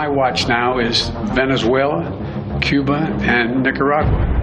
my watch now is Venezuela, Cuba, and Nicaragua.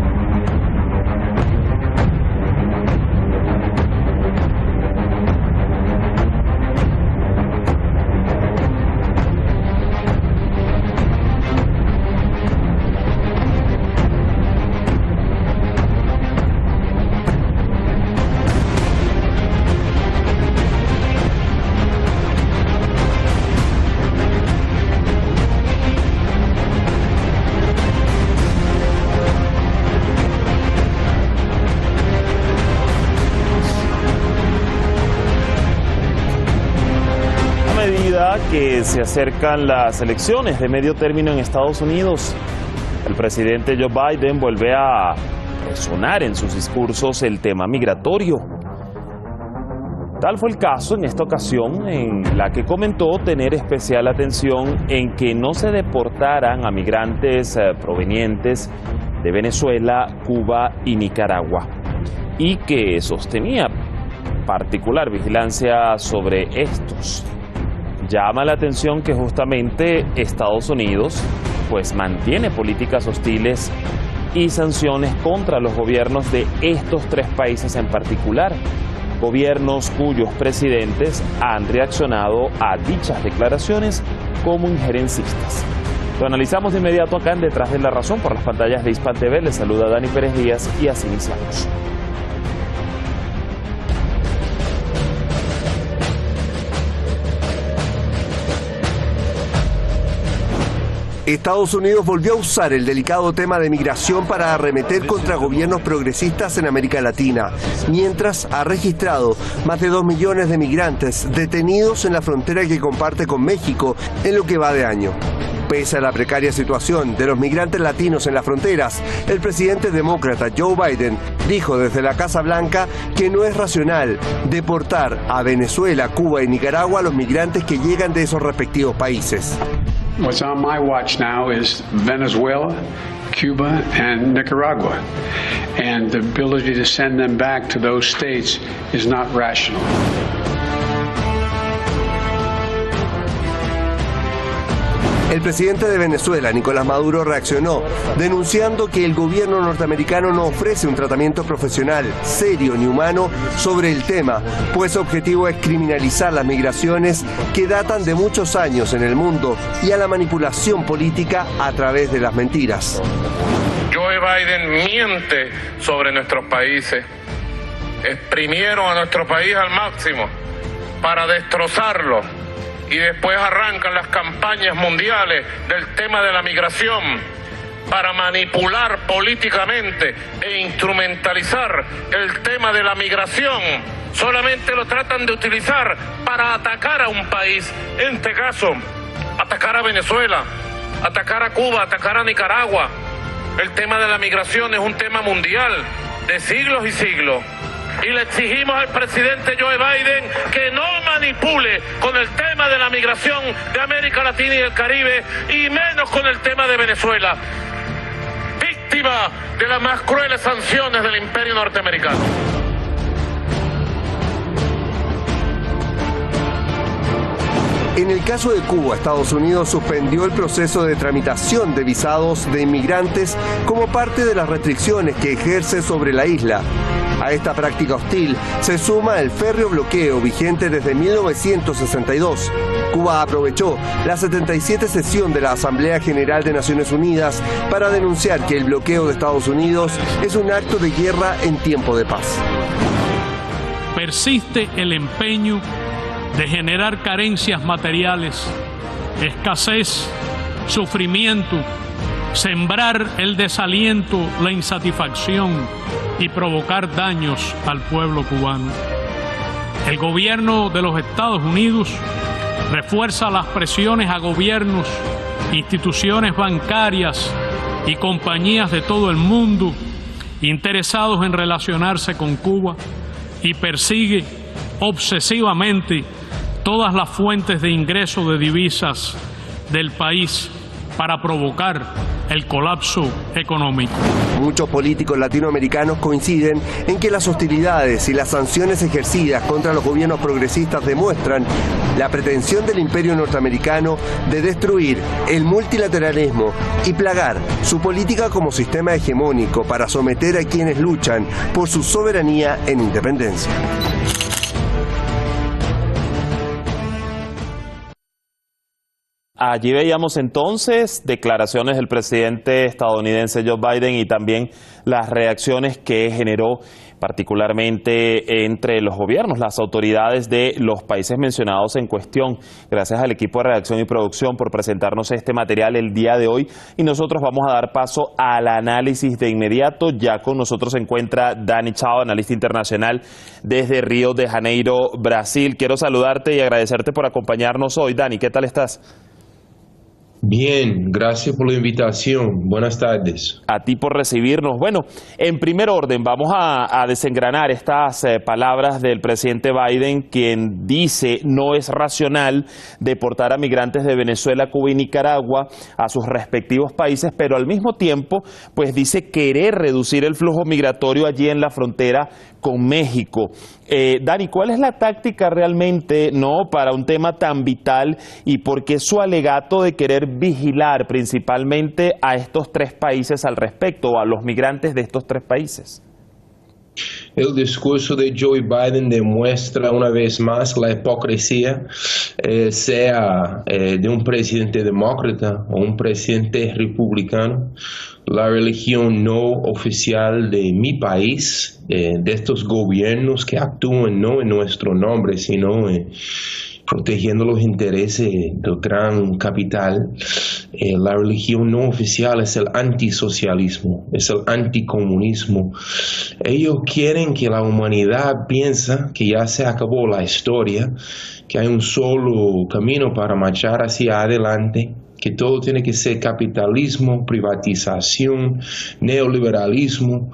Que se acercan las elecciones de medio término en Estados Unidos, el presidente Joe Biden vuelve a resonar en sus discursos el tema migratorio. Tal fue el caso en esta ocasión en la que comentó tener especial atención en que no se deportaran a migrantes provenientes de Venezuela, Cuba y Nicaragua, y que sostenía particular vigilancia sobre estos. Llama la atención que justamente Estados Unidos pues mantiene políticas hostiles y sanciones contra los gobiernos de estos tres países en particular, gobiernos cuyos presidentes han reaccionado a dichas declaraciones como injerencistas. Lo analizamos de inmediato acá en Detrás de la Razón por las pantallas de Hispan TV. Les saluda Dani Pérez Díaz y así iniciamos. Estados Unidos volvió a usar el delicado tema de migración para arremeter contra gobiernos progresistas en América Latina, mientras ha registrado más de 2 millones de migrantes detenidos en la frontera que comparte con México en lo que va de año. Pese a la precaria situación de los migrantes latinos en las fronteras, el presidente demócrata Joe Biden dijo desde la Casa Blanca que no es racional deportar a Venezuela, Cuba y Nicaragua a los migrantes que llegan de esos respectivos países. What's on my watch now is Venezuela, Cuba, and Nicaragua. And the ability to send them back to those states is not rational. El presidente de Venezuela, Nicolás Maduro, reaccionó denunciando que el gobierno norteamericano no ofrece un tratamiento profesional, serio ni humano sobre el tema, pues su objetivo es criminalizar las migraciones que datan de muchos años en el mundo y a la manipulación política a través de las mentiras. Joe Biden miente sobre nuestros países. Exprimieron a nuestro país al máximo para destrozarlo. Y después arrancan las campañas mundiales del tema de la migración para manipular políticamente e instrumentalizar el tema de la migración. Solamente lo tratan de utilizar para atacar a un país, en este caso, atacar a Venezuela, atacar a Cuba, atacar a Nicaragua. El tema de la migración es un tema mundial de siglos y siglos. Y le exigimos al presidente Joe Biden que no manipule con el tema de la migración de América Latina y el Caribe, y menos con el tema de Venezuela, víctima de las más crueles sanciones del imperio norteamericano. En el caso de Cuba, Estados Unidos suspendió el proceso de tramitación de visados de inmigrantes como parte de las restricciones que ejerce sobre la isla. A esta práctica hostil se suma el férreo bloqueo vigente desde 1962. Cuba aprovechó la 77 sesión de la Asamblea General de Naciones Unidas para denunciar que el bloqueo de Estados Unidos es un acto de guerra en tiempo de paz. Persiste el empeño de generar carencias materiales, escasez, sufrimiento, sembrar el desaliento, la insatisfacción y provocar daños al pueblo cubano. El gobierno de los Estados Unidos refuerza las presiones a gobiernos, instituciones bancarias y compañías de todo el mundo interesados en relacionarse con Cuba y persigue obsesivamente todas las fuentes de ingreso de divisas del país para provocar el colapso económico. Muchos políticos latinoamericanos coinciden en que las hostilidades y las sanciones ejercidas contra los gobiernos progresistas demuestran la pretensión del imperio norteamericano de destruir el multilateralismo y plagar su política como sistema hegemónico para someter a quienes luchan por su soberanía en independencia. Allí veíamos entonces declaraciones del presidente estadounidense Joe Biden y también las reacciones que generó particularmente entre los gobiernos, las autoridades de los países mencionados en cuestión. Gracias al equipo de redacción y producción por presentarnos este material el día de hoy y nosotros vamos a dar paso al análisis de inmediato. Ya con nosotros se encuentra Dani Chao, analista internacional desde Río de Janeiro, Brasil. Quiero saludarte y agradecerte por acompañarnos hoy. Dani, ¿qué tal estás? Bien, gracias por la invitación. Buenas tardes. A ti por recibirnos. Bueno, en primer orden vamos a desengranar estas palabras del presidente Biden, quien dice no es racional deportar a migrantes de Venezuela, Cuba y Nicaragua a sus respectivos países, pero al mismo tiempo pues dice querer reducir el flujo migratorio allí en la frontera con México. Dani, ¿cuál es la táctica realmente para un tema tan vital y por qué su alegato de querer vigilar principalmente a estos tres países al respecto, o a los migrantes de estos tres países? El discurso de Joe Biden demuestra una vez más la hipocresía, sea de un presidente demócrata o un presidente republicano. La religión no oficial de mi país, de estos gobiernos que actúan no en nuestro nombre, sino protegiendo los intereses del gran capital. La religión no oficial es el antisocialismo, es el anticomunismo. Ellos quieren que la humanidad piensa que ya se acabó la historia, que hay un solo camino para marchar hacia adelante, que todo tiene que ser capitalismo, privatización, neoliberalismo,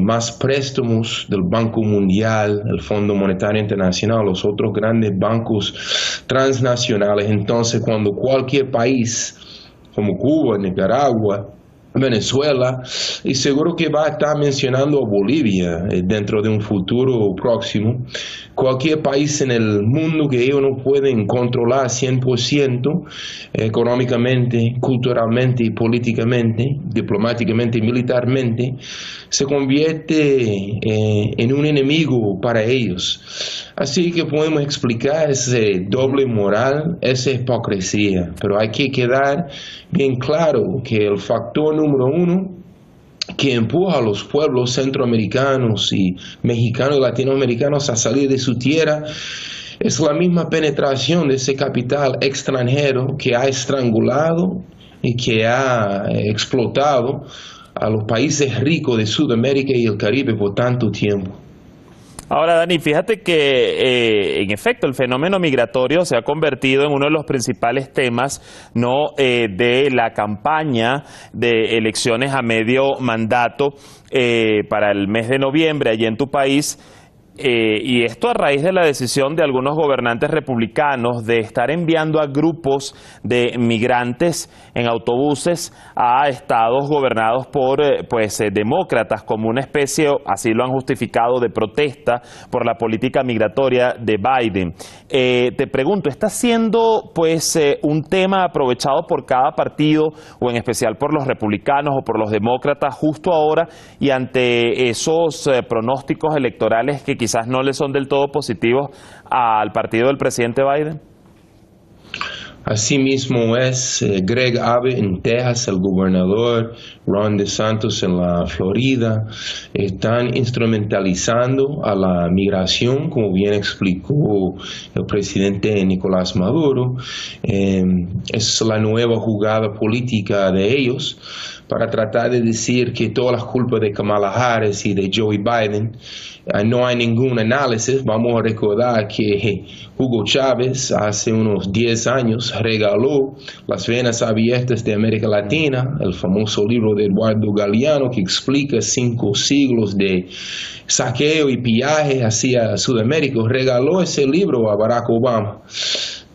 más préstamos del Banco Mundial, el Fondo Monetario Internacional, los otros grandes bancos transnacionales. Entonces, cuando cualquier país como Cuba, Nicaragua, Venezuela, y seguro que va a estar mencionando Bolivia dentro de un futuro próximo, cualquier país en el mundo que ellos no pueden controlar 100% económicamente, culturalmente y políticamente, diplomáticamente y militarmente, se convierte en un enemigo para ellos. Así que podemos explicar ese doble moral, esa hipocresía, pero hay que quedar bien claro que el factor número uno que empuja a los pueblos centroamericanos y mexicanos y latinoamericanos a salir de su tierra es la misma penetración de ese capital extranjero que ha estrangulado y que ha explotado a los países ricos de Sudamérica y el Caribe por tanto tiempo. Ahora, Dani, fíjate que en efecto el fenómeno migratorio se ha convertido en uno de los principales temas de la campaña de elecciones a medio mandato para el mes de noviembre allí en tu país. Y esto a raíz de la decisión de algunos gobernantes republicanos de estar enviando a grupos de migrantes en autobuses a estados gobernados por demócratas, como una especie, así lo han justificado, de protesta por la política migratoria de Biden. Te pregunto, ¿está siendo un tema aprovechado por cada partido, o en especial por los republicanos o por los demócratas, justo ahora y ante esos pronósticos electorales que quizás no le son del todo positivos al partido del presidente Biden? Así mismo es. Greg Abbott en Texas, el gobernador Ron DeSantis en la Florida, están instrumentalizando a la migración, como bien explicó el presidente Nicolás Maduro. Es la nueva jugada política de ellos para tratar de decir que todas las culpas de Kamala Harris y de Joe Biden. No hay ningún análisis. Vamos a recordar que Hugo Chávez hace unos 10 años regaló las venas abiertas de América Latina, el famoso libro de Eduardo Galeano que explica 5 siglos de saqueo y pillaje hacia Sudamérica. Regaló ese libro a Barack Obama.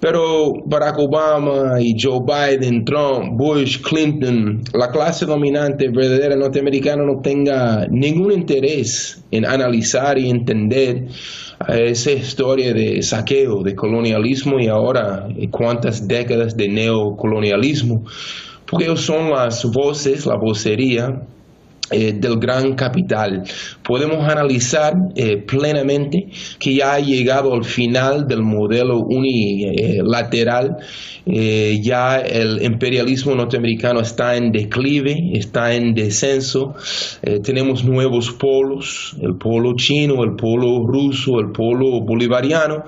Pero Barack Obama y Joe Biden, Trump, Bush, Clinton, la clase dominante verdadera norteamericana no tenga ningún interés en analizar y entender esa historia de saqueo, de colonialismo y ahora cuántas décadas de neocolonialismo, porque ellos son las voces, la vocería del gran capital. Podemos analizar plenamente que ya ha llegado al final del modelo unilateral. Ya el imperialismo norteamericano está en declive, está en descenso. Tenemos nuevos polos, el polo chino, el polo ruso, el polo bolivariano.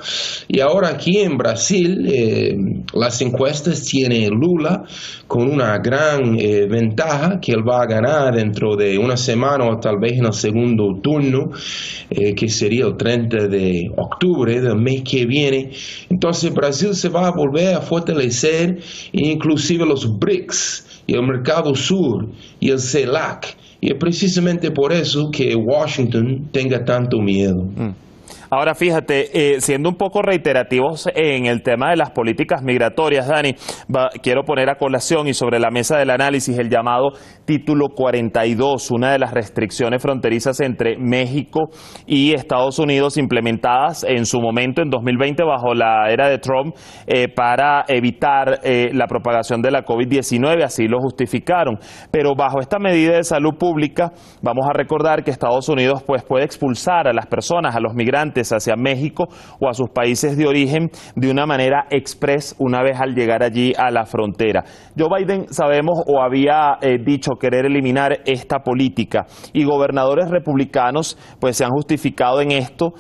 Y ahora aquí en Brasil, las encuestas tienen Lula con una gran ventaja que él va a ganar dentro de una semana o tal vez en el segundo turno, que sería el 30 de octubre del mes que viene. Entonces Brasil se va a volver a fortalecer, inclusive los BRICS y el Mercado Sur y el CELAC, y es precisamente por eso que Washington tenga tanto miedo. Ahora fíjate, siendo un poco reiterativos en el tema de las políticas migratorias, Dani, quiero poner a colación y sobre la mesa del análisis el llamado Título 42, una de las restricciones fronterizas entre México y Estados Unidos implementadas en su momento en 2020 bajo la era de Trump para evitar la propagación de la COVID-19, así lo justificaron. Pero bajo esta medida de salud pública, vamos a recordar que Estados Unidos pues, puede expulsar a las personas, a los migrantes, hacia México o a sus países de origen de una manera express una vez al llegar allí a la frontera. Joe Biden, sabemos, o había dicho querer eliminar esta política, y gobernadores republicanos pues se han justificado en esto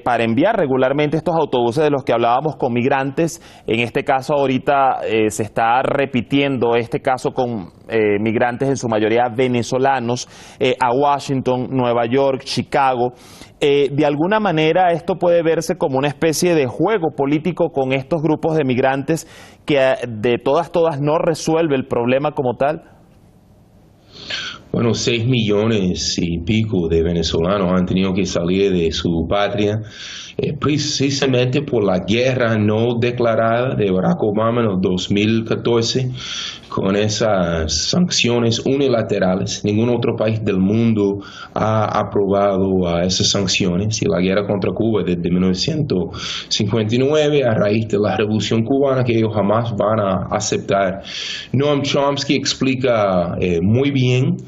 para enviar regularmente estos autobuses de los que hablábamos con migrantes. En este caso ahorita se está repitiendo este caso con migrantes en su mayoría venezolanos a Washington, Nueva York, Chicago. De alguna manera esto puede verse como una especie de juego político con estos grupos de migrantes que de todas no resuelve el problema como tal. Bueno, 6 millones y pico de venezolanos han tenido que salir de su patria precisamente por la guerra no declarada de Barack Obama en el 2014, con esas sanciones unilaterales. Ningún otro país del mundo ha aprobado esas sanciones, y la guerra contra Cuba desde 1959 a raíz de la Revolución Cubana, que ellos jamás van a aceptar. Noam Chomsky explica muy bien,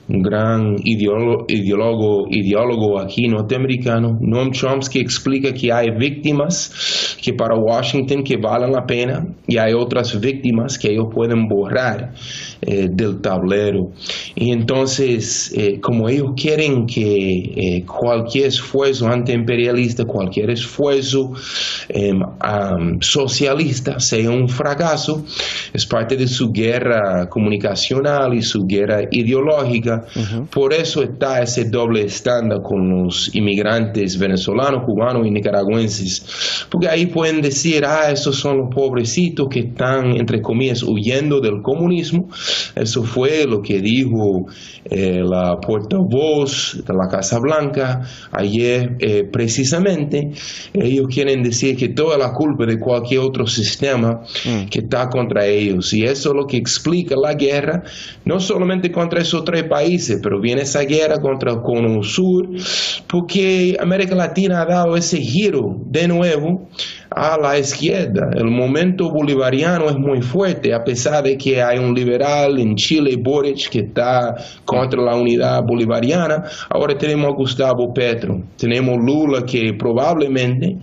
un gran ideólogo aquí norteamericano. Noam Chomsky explica que hay víctimas que para Washington que valen la pena, y hay otras víctimas que ellos pueden borrar del tablero. Y entonces, como ellos quieren que cualquier esfuerzo antiimperialista, cualquier esfuerzo socialista sea un fracaso, es parte de su guerra comunicacional y su guerra ideológica. Por eso está ese doble estándar con los inmigrantes venezolanos, cubanos y nicaragüenses, porque ahí pueden decir, esos son los pobrecitos que están, entre comillas, huyendo del comunismo. Eso fue lo que dijo la portavoz de la Casa Blanca ayer. Precisamente ellos quieren decir que toda la culpa de cualquier otro sistema que está contra ellos, y eso es lo que explica la guerra, no solamente contra esos 3 países, pero viene esa guerra contra el Cono Sur, porque América Latina ha dado ese giro de nuevo a la izquierda. El momento bolivariano es muy fuerte, a pesar de que hay un liberal en Chile, Boric, que está contra la unidad bolivariana. Ahora tenemos a Gustavo Petro, tenemos Lula, que probablemente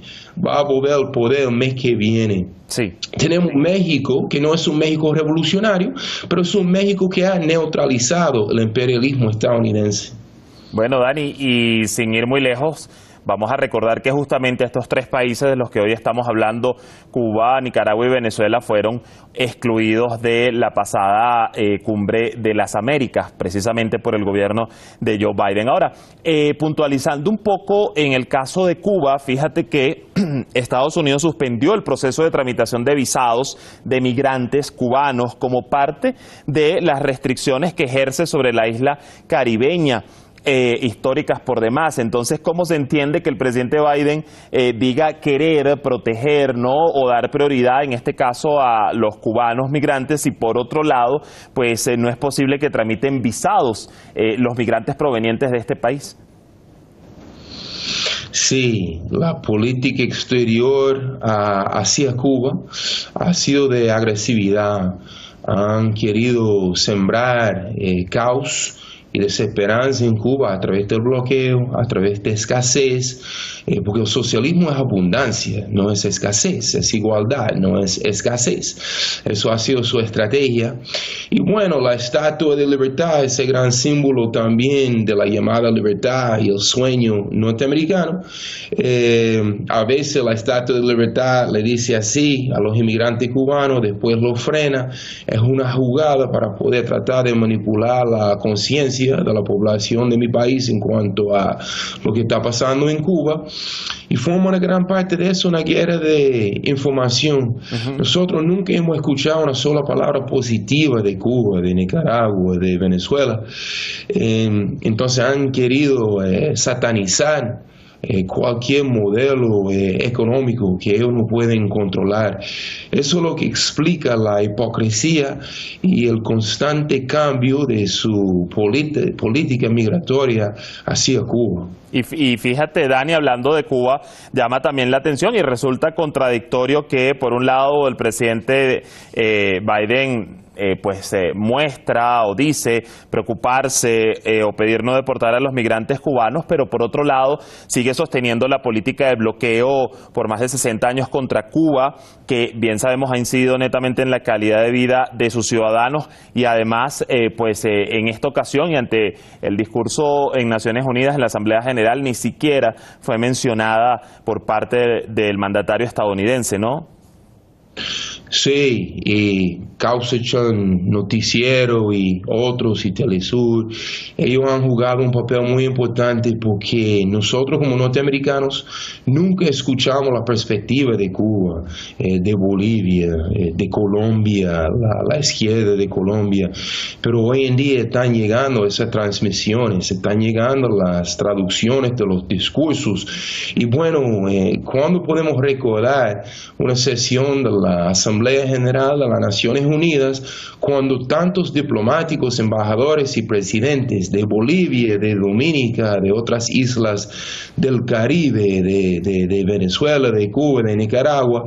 va a volver al poder el mes que viene. Sí. Tenemos México, que no es un México revolucionario, pero es un México que ha neutralizado el imperialismo estadounidense. Bueno, Dani, y sin ir muy lejos, vamos a recordar que justamente estos 3 países de los que hoy estamos hablando, Cuba, Nicaragua y Venezuela, fueron excluidos de la pasada cumbre de las Américas, precisamente por el gobierno de Joe Biden. Ahora, puntualizando un poco en el caso de Cuba, fíjate que Estados Unidos suspendió el proceso de tramitación de visados de migrantes cubanos como parte de las restricciones que ejerce sobre la isla caribeña. históricas por demás. Entonces, ¿cómo se entiende que el presidente Biden diga querer proteger, ¿no?, o dar prioridad en este caso a los cubanos migrantes, y por otro lado, pues no es posible que tramiten visados los migrantes provenientes de este país? Sí, la política exterior hacia Cuba ha sido de agresividad. Han querido sembrar caos y desesperanza en Cuba a través del bloqueo, a través de escasez, porque el socialismo es abundancia, no es escasez, es igualdad, no es escasez. Eso ha sido su estrategia. Y bueno, la Estatua de Libertad, ese gran símbolo también de la llamada libertad y el sueño norteamericano, a veces la Estatua de Libertad le dice así a los inmigrantes cubanos, después lo frena. Es una jugada para poder tratar de manipular la conciencia de la población de mi país en cuanto a lo que está pasando en Cuba, y forma una gran parte de eso una guerra de información. Nosotros nunca hemos escuchado una sola palabra positiva de Cuba, de Nicaragua, de Venezuela. Entonces han querido satanizar cualquier modelo económico que ellos no pueden controlar. Eso es lo que explica la hipocresía y el constante cambio de su política migratoria hacia Cuba. Y fíjate, Dani, hablando de Cuba, llama también la atención y resulta contradictorio que, por un lado, el presidente Biden muestra o dice preocuparse o pedir no deportar a los migrantes cubanos, pero por otro lado sigue sosteniendo la política de bloqueo por más de 60 años contra Cuba, que bien sabemos ha incidido netamente en la calidad de vida de sus ciudadanos, y además en esta ocasión y ante el discurso en Naciones Unidas en la Asamblea General ni siquiera fue mencionada por parte del mandatario estadounidense, ¿no? Sí, y Causechan Noticiero y otros, y Telesur, ellos han jugado un papel muy importante porque nosotros como norteamericanos nunca escuchamos la perspectiva de Cuba, de Bolivia, de Colombia, la izquierda de Colombia, pero hoy en día están llegando esas transmisiones, están llegando las traducciones de los discursos, y bueno, ¿cuándo podemos recordar una sesión de la Asamblea General de las Naciones Unidas cuando tantos diplomáticos, embajadores y presidentes de Bolivia, de Dominica, de otras islas del Caribe, de Venezuela, de Cuba, de Nicaragua,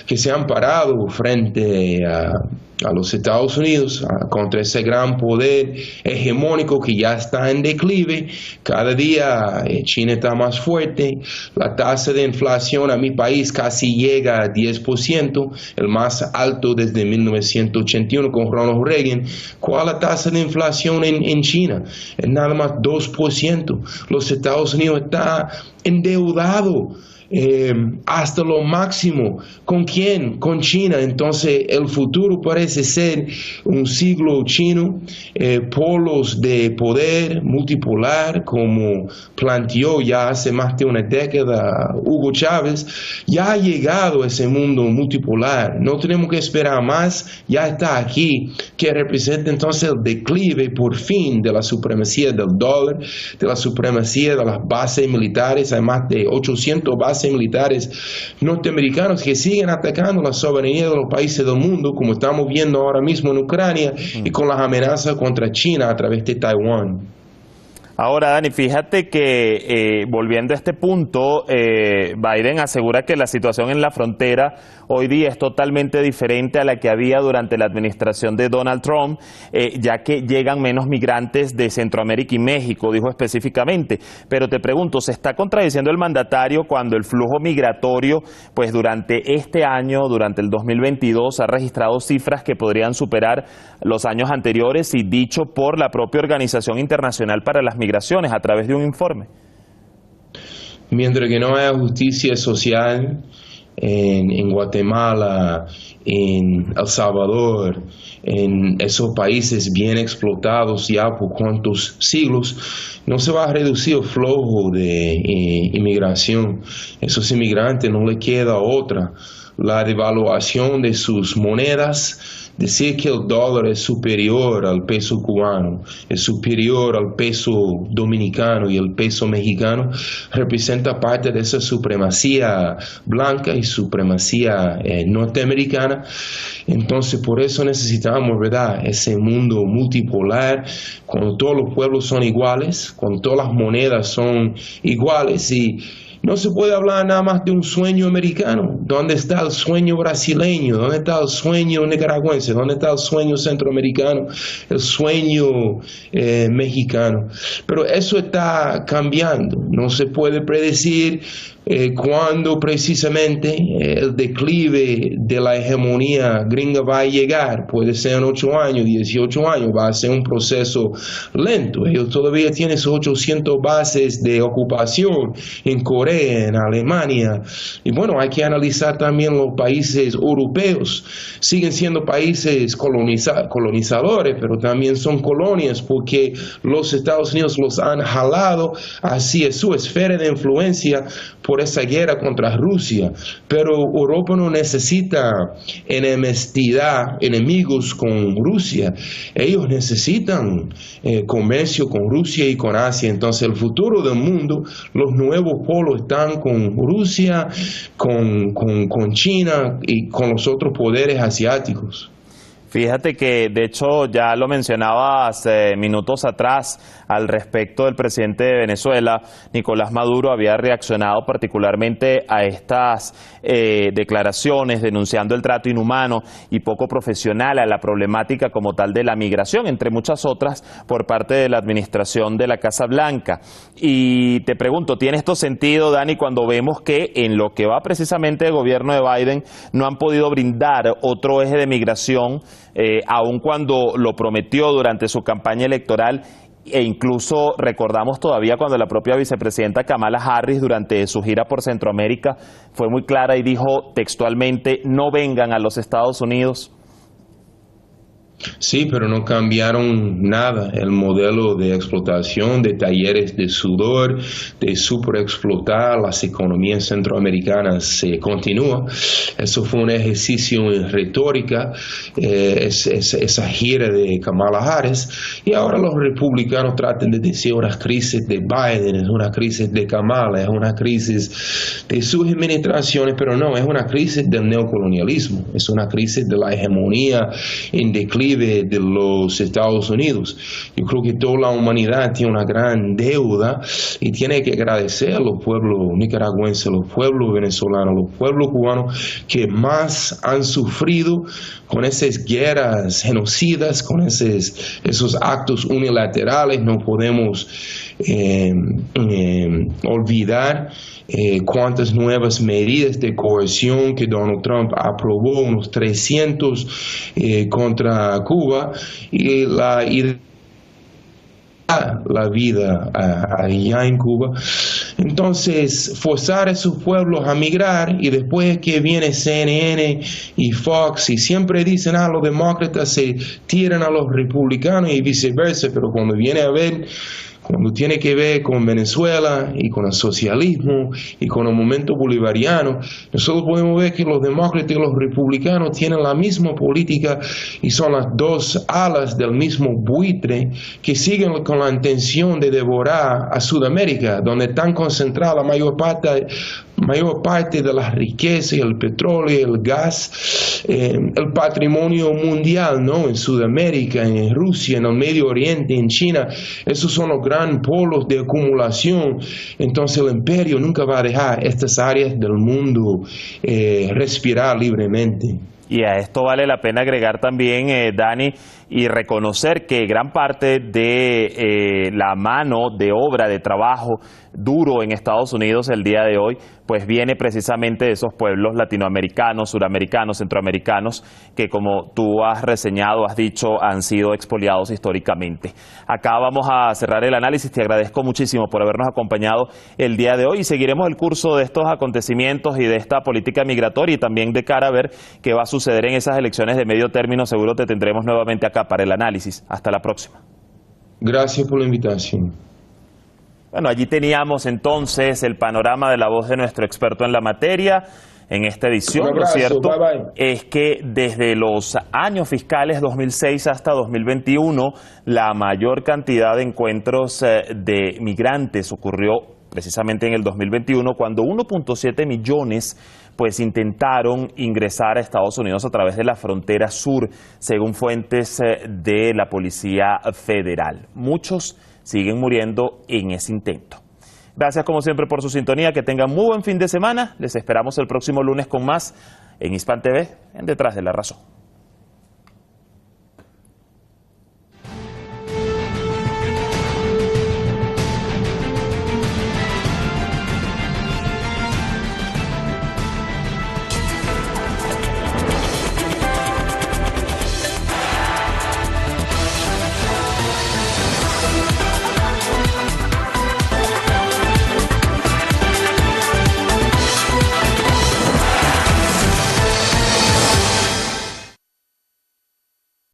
que se han parado frente a los Estados Unidos contra ese gran poder hegemónico que ya está en declive? Cada día China está más fuerte, la tasa de inflación a mi país casi llega a 10%, el más alto desde 1981 con Ronald Reagan. ¿Cuál es la tasa de inflación en China? Es nada más 2%. Los Estados Unidos está endeudado hasta lo máximo. ¿Con quién? Con China. Entonces el futuro parece ser un siglo chino, polos de poder multipolar, como planteó ya hace más de una década Hugo Chávez. Ya ha llegado ese mundo multipolar, no tenemos que esperar más, ya está aquí, que representa entonces el declive por fin de la supremacía del dólar, de la supremacía de las bases militares. Hay más de 800 bases militares norteamericanos que siguen atacando la soberanía de los países del mundo, como estamos viendo ahora mismo en Ucrania, y con las amenazas contra China a través de Taiwán. Ahora, Dani, fíjate que volviendo a este punto, Biden asegura que la situación en la frontera hoy día es totalmente diferente a la que había durante la administración de Donald Trump, ya que llegan menos migrantes de Centroamérica y México, dijo específicamente. Pero te pregunto, ¿se está contradiciendo el mandatario cuando el flujo migratorio, pues durante este año, durante el 2022, ha registrado cifras que podrían superar los años anteriores, y dicho por la propia Organización Internacional para las Migraciones a través de un informe? Mientras que no haya justicia social en Guatemala, en El Salvador, en esos países bien explotados ya por cuantos siglos, no se va a reducir el flujo de inmigración. Esos inmigrantes no les queda otra la devaluación de sus monedas. Decir que el dólar es superior al peso cubano, es superior al peso dominicano y el peso mexicano, representa parte de esa supremacía blanca y supremacía norteamericana. Entonces, por eso necesitamos, ¿verdad?, ese mundo multipolar, cuando todos los pueblos son iguales, cuando todas las monedas son iguales. Y no se puede hablar nada más de un sueño americano. ¿Dónde está el sueño brasileño? ¿Dónde está el sueño nicaragüense? ¿Dónde está el sueño centroamericano? El sueño mexicano. Pero eso está cambiando. No se puede predecir cuándo precisamente el declive de la hegemonía gringa va a llegar. Puede ser en 8 años, 18 años, va a ser un proceso lento. Ellos todavía tienen sus 800 bases de ocupación en Corea, en Alemania. Y bueno, hay que analizar también los países europeos. Siguen siendo países colonizadores, pero también son colonias porque los Estados Unidos los han jalado hacia su esfera de influencia por esa guerra contra Rusia. Pero Europa no necesita enemigos con Rusia. Ellos necesitan comercio con Rusia y con Asia. Entonces el futuro del mundo, los nuevos polos están con Rusia, con China y con los otros poderes asiáticos. Fíjate que, de hecho, ya lo mencionabas minutos atrás al respecto del presidente de Venezuela, Nicolás Maduro, había reaccionado particularmente a estas declaraciones denunciando el trato inhumano y poco profesional a la problemática como tal de la migración, entre muchas otras, por parte de la administración de la Casa Blanca. Y te pregunto, ¿tiene esto sentido, Dani, cuando vemos que en lo que va precisamente el gobierno de Biden no han podido brindar otro eje de migración, aun cuando lo prometió durante su campaña electoral? E incluso recordamos todavía cuando la propia vicepresidenta Kamala Harris durante su gira por Centroamérica fue muy clara y dijo textualmente: no vengan a los Estados Unidos. Sí, pero no cambiaron nada. El modelo de explotación, de talleres de sudor, de superexplotar las economías centroamericanas se continúa. Eso fue un ejercicio en retórica, esa gira de Kamala Harris. Y ahora los republicanos tratan de decir una crisis de Biden, es una crisis de Kamala, es una crisis de sus administraciones, pero no, es una crisis del neocolonialismo, es una crisis de la hegemonía en declive de los Estados Unidos. Yo creo que toda la humanidad tiene una gran deuda y tiene que agradecer a los pueblos nicaragüenses, los pueblos venezolanos, los pueblos cubanos que más han sufrido con esas guerras genocidas, con esos actos unilaterales. No podemos olvidar cuántas nuevas medidas de coerción que Donald Trump aprobó, unos 300 contra Cuba, y la vida allá en Cuba. Entonces, forzar a esos pueblos a migrar, y después que viene CNN y Fox y siempre dicen los demócratas se tiran a los republicanos y viceversa, pero cuando viene a ver, cuando tiene que ver con Venezuela y con el socialismo y con el momento bolivariano, nosotros podemos ver que los demócratas y los republicanos tienen la misma política y son las dos alas del mismo buitre que siguen con la intención de devorar a Sudamérica, donde están concentradas la mayor parte de la riqueza, el petróleo, el gas, el patrimonio mundial, ¿no? En Sudamérica, en Rusia, en el Medio Oriente, en China. Esos son los grandes polos de acumulación. Entonces el imperio nunca va a dejar estas áreas del mundo respirar libremente. Y a esto vale la pena agregar también, Dani, y reconocer que gran parte de la mano de obra, de trabajo duro en Estados Unidos el día de hoy, pues viene precisamente de esos pueblos latinoamericanos, suramericanos, centroamericanos, que como tú has reseñado, has dicho, han sido expoliados históricamente. Acá vamos a cerrar el análisis. Te agradezco muchísimo por habernos acompañado el día de hoy y seguiremos el curso de estos acontecimientos y de esta política migratoria y también de cara a ver qué va a suceder en esas elecciones de medio término. Seguro te tendremos nuevamente acá para el análisis. Hasta la próxima. Gracias por la invitación. Bueno, allí teníamos entonces el panorama de la voz de nuestro experto en la materia, en esta edición. Un abrazo, Lo cierto bye, bye. es que desde los años fiscales 2006 hasta 2021, la mayor cantidad de encuentros de migrantes ocurrió precisamente en el 2021, cuando 1.7 millones pues intentaron ingresar a Estados Unidos a través de la frontera sur, según fuentes de la Policía Federal. Muchos siguen muriendo en ese intento. Gracias como siempre por su sintonía, que tengan muy buen fin de semana. Les esperamos el próximo lunes con más en Hispan TV, en Detrás de la Razón.